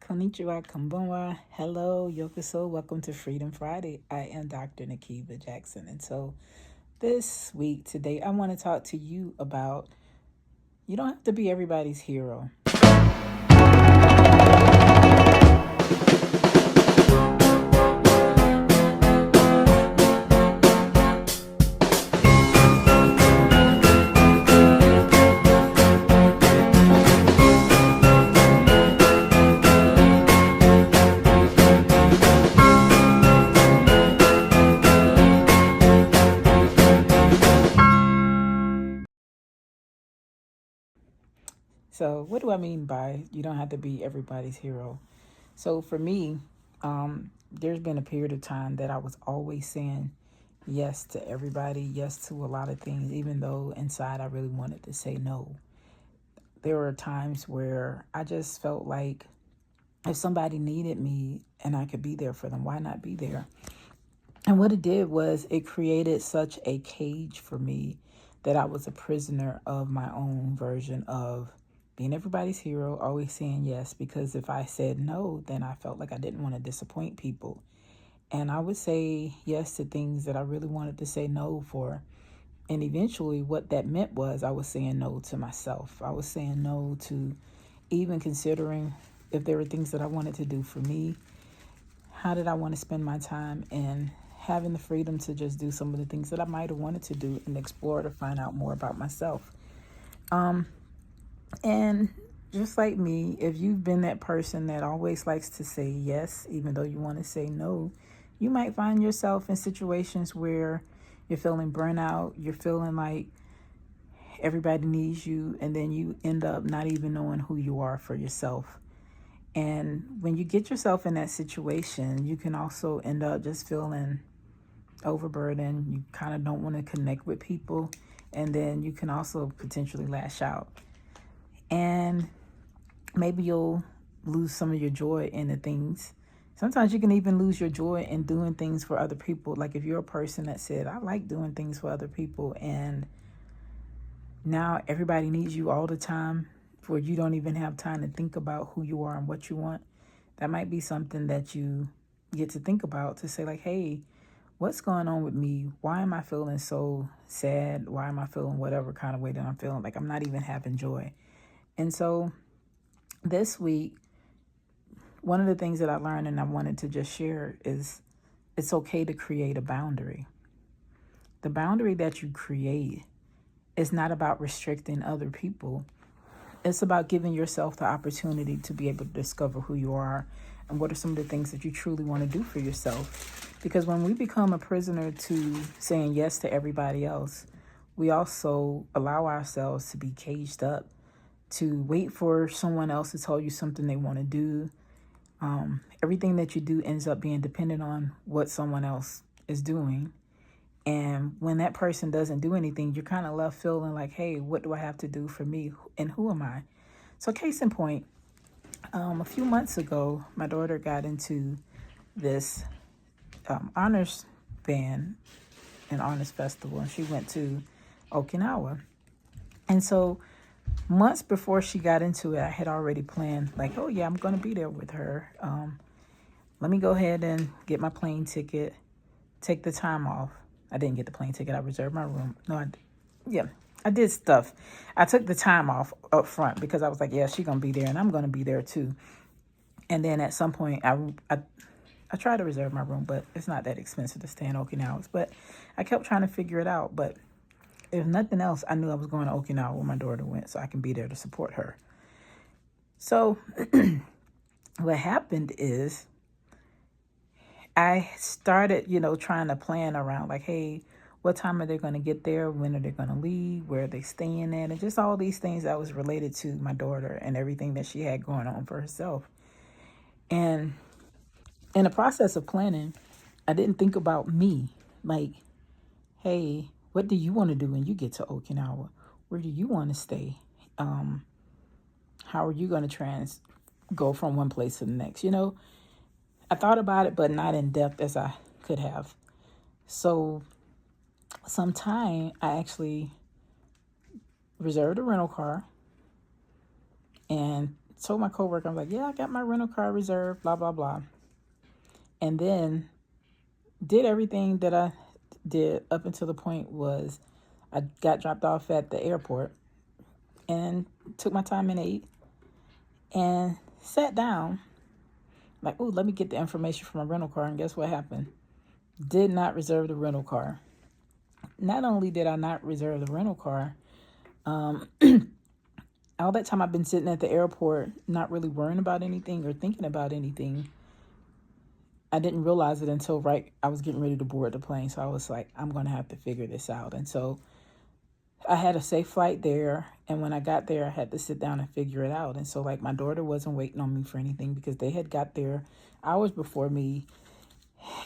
Konnichiwa, konbanwa, hello, yokoso, welcome to Freedom Friday. I am Dr. Nakiba Jackson. And so today, I want to talk to you about you don't have to be everybody's hero. So, what do I mean by you don't have to be everybody's hero? So, for me, there's been a period of time that I was always saying yes to everybody, yes to a lot of things, even though inside I really wanted to say no. There were times where I just felt like if somebody needed me and I could be there for them, why not be there? And what it did was it created such a cage for me that I was a prisoner of my own version of being everybody's hero, always saying yes, because if I said no, then I felt like I didn't want to disappoint people. And I would say yes to things that I really wanted to say no for. And eventually, what that meant was I was saying no to myself. I was saying no to even considering if there were things that I wanted to do for me. How did I want to spend my time, and having the freedom to just do some of the things that I might have wanted to do and explore to find out more about myself. And just like me, if you've been that person that always likes to say yes, even though you want to say no, you might find yourself in situations where you're feeling burnout, you're feeling like everybody needs you, and then you end up not even knowing who you are for yourself. And when you get yourself in that situation, you can also end up just feeling overburdened. You kind of don't want to connect with people, and then you can also potentially lash out. And maybe you'll lose some of your joy in the things. Sometimes you can even lose your joy in doing things for other people. Like if you're a person that said, I like doing things for other people, and now everybody needs you all the time, where you don't even have time to think about who you are and what you want. That might be something that you get to think about, to say like, hey, what's going on with me? Why am I feeling so sad? Why am I feeling whatever kind of way that I'm feeling? Like I'm not even having joy. And so this week, one of the things that I learned and I wanted to just share is it's okay to create a boundary. The boundary that you create is not about restricting other people. It's about giving yourself the opportunity to be able to discover who you are and what are some of the things that you truly want to do for yourself. Because when we become a prisoner to saying yes to everybody else, we also allow ourselves to be caged up, to wait for someone else to tell you something they want to do. Everything that you do ends up being dependent on what someone else is doing. And when that person doesn't do anything, you're kind of left feeling like, hey, what do I have to do for me? And who am I? So case in point, a few months ago, my daughter got into this honors band and honors festival, and she went to Okinawa. And so months before she got into it, I had already planned, like, oh yeah, I'm going to be there with her. Let me go ahead and get my plane ticket, take the time off. I didn't get the plane ticket. I reserved my room. I did stuff. I took the time off up front because I was like, yeah, she's going to be there and I'm going to be there too. And then at some point, I tried to reserve my room, but it's not that expensive to stay in Okinawa. But I kept trying to figure it out. But if nothing else, I knew I was going to Okinawa when my daughter went, so I can be there to support her. So what happened is I started, trying to plan around like, hey, what time are they going to get there? When are they going to leave? Where are they staying at? And just all these things that was related to my daughter and everything that she had going on for herself. And in the process of planning, I didn't think about me. Like, hey, what do you want to do when you get to Okinawa? Where do you want to stay? How are you going to go from one place to the next? I thought about it, but not in depth as I could have. So sometime I actually reserved a rental car and told my coworker, I'm like, yeah, I got my rental car reserved, blah, blah, blah. And then did everything that I did up until the point was I got dropped off at the airport and took my time and ate and sat down like, oh, let me get the information from my rental car. And guess what happened? Did not reserve the rental car. Not only did I not reserve the rental car, all that time I've been sitting at the airport, not really worrying about anything or thinking about anything. I didn't realize it until I was getting ready to board the plane. So I was like, I'm going to have to figure this out. And so I had a safe flight there. And when I got there, I had to sit down and figure it out. And so like my daughter wasn't waiting on me for anything because they had got there hours before me.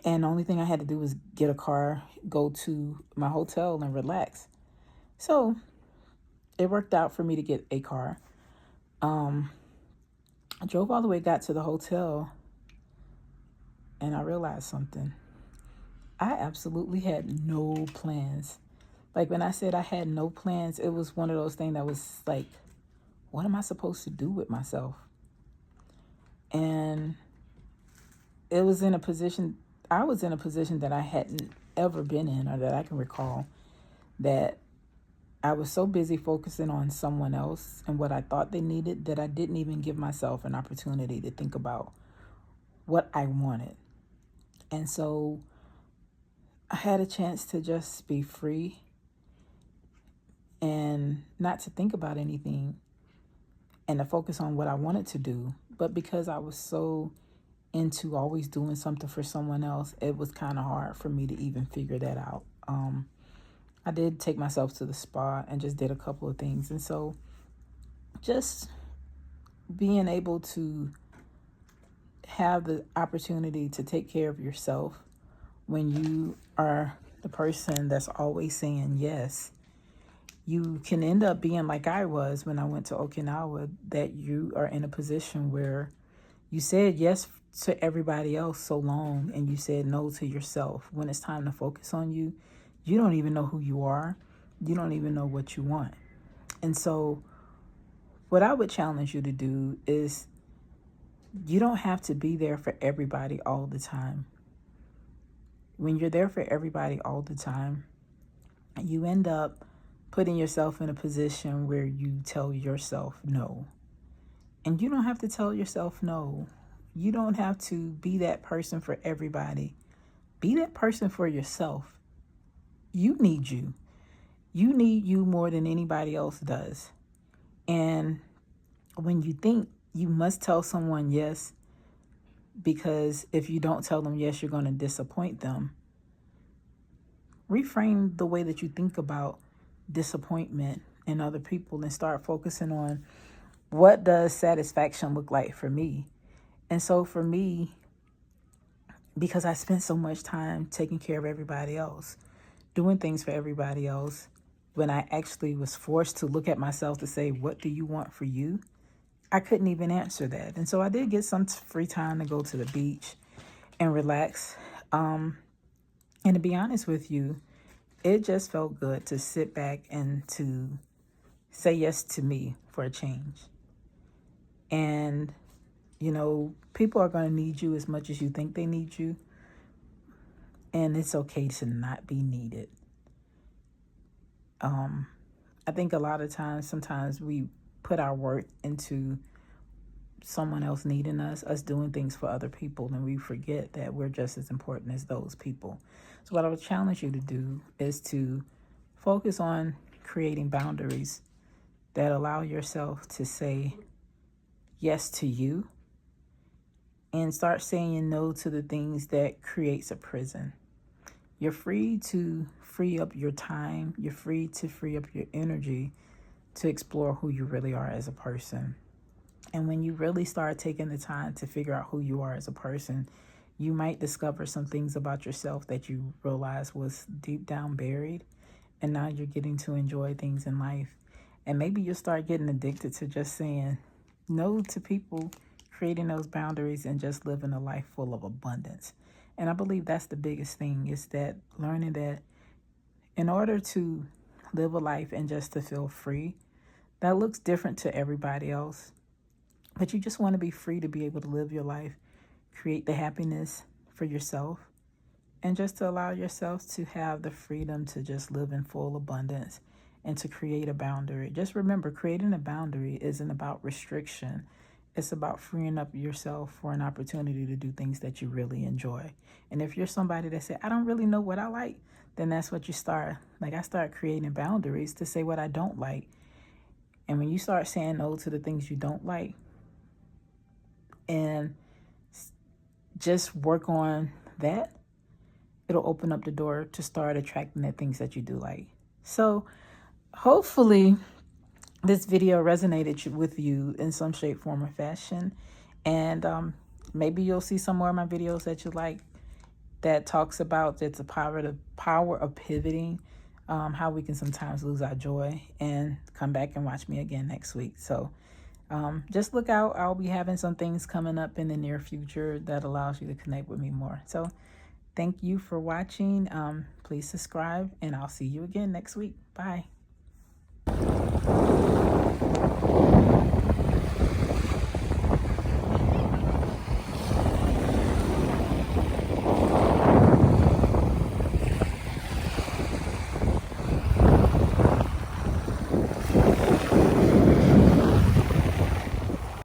And the only thing I had to do was get a car, go to my hotel and relax. So it worked out for me to get a car. I drove all the way, got to the hotel, and I realized something. I absolutely had no plans. Like when I said I had no plans, it was one of those things that was like, what am I supposed to do with myself? And I was in a position that I hadn't ever been in or that I can recall, that I was so busy focusing on someone else and what I thought they needed that I didn't even give myself an opportunity to think about what I wanted. And so I had a chance to just be free and not to think about anything and to focus on what I wanted to do. But because I was so into always doing something for someone else, it was kind of hard for me to even figure that out. I did take myself to the spa and just did a couple of things. And so just being able to have the opportunity to take care of yourself when you are the person that's always saying yes, you can end up being like I was when I went to Okinawa, that you are in a position where you said yes to everybody else so long and you said no to yourself. When it's time to focus on you, you don't even know who you are. You don't even know what you want. And so what I would challenge you to do is you don't have to be there for everybody all the time. When you're there for everybody all the time, you end up putting yourself in a position where you tell yourself no. And you don't have to tell yourself no. You don't have to be that person for everybody. Be that person for yourself. You need you. You need you more than anybody else does. And when you think you must tell someone yes, because if you don't tell them yes, you're going to disappoint them, reframe the way that you think about disappointment in other people and start focusing on what does satisfaction look like for me. And so for me, because I spent so much time taking care of everybody else, doing things for everybody else, when I actually was forced to look at myself to say, what do you want for you? I couldn't even answer that. And so I did get some free time to go to the beach and relax. And to be honest with you, it just felt good to sit back and to say yes to me for a change. And, people are going to need you as much as you think they need you. And it's okay to not be needed. I think a lot of times, sometimes we put our worth into someone else needing us doing things for other people, and we forget that we're just as important as those people. So what I would challenge you to do is to focus on creating boundaries that allow yourself to say yes to you and start saying no to the things that creates a prison. You're free to free up your time. You're free to free up your energy to explore who you really are as a person. And when you really start taking the time to figure out who you are as a person, you might discover some things about yourself that you realize was deep down buried. And now you're getting to enjoy things in life. And maybe you'll start getting addicted to just saying no to people, creating those boundaries, and just living a life full of abundance. And I believe that's the biggest thing, is that learning that in order to live a life and just to feel free, that looks different to everybody else. but you just want to be free to be able to live your life, create the happiness for yourself, and just to allow yourself to have the freedom to just live in full abundance and to create a boundary. Just remember, creating a boundary isn't about restriction. It's about freeing up yourself for an opportunity to do things that you really enjoy. And if you're somebody that said, I don't really know what I like, then that's what you start. Like, I start creating boundaries to say what I don't like. And when you start saying no to the things you don't like and just work on that, it'll open up the door to start attracting the things that you do like. So hopefully this video resonated with you in some shape, form, or fashion. And maybe you'll see some more of my videos that you like that talks about the power of pivoting, how we can sometimes lose our joy, and come back and watch me again next week. So just look out. I'll be having some things coming up in the near future that allows you to connect with me more. So thank you for watching. Please subscribe, and I'll see you again next week. Bye.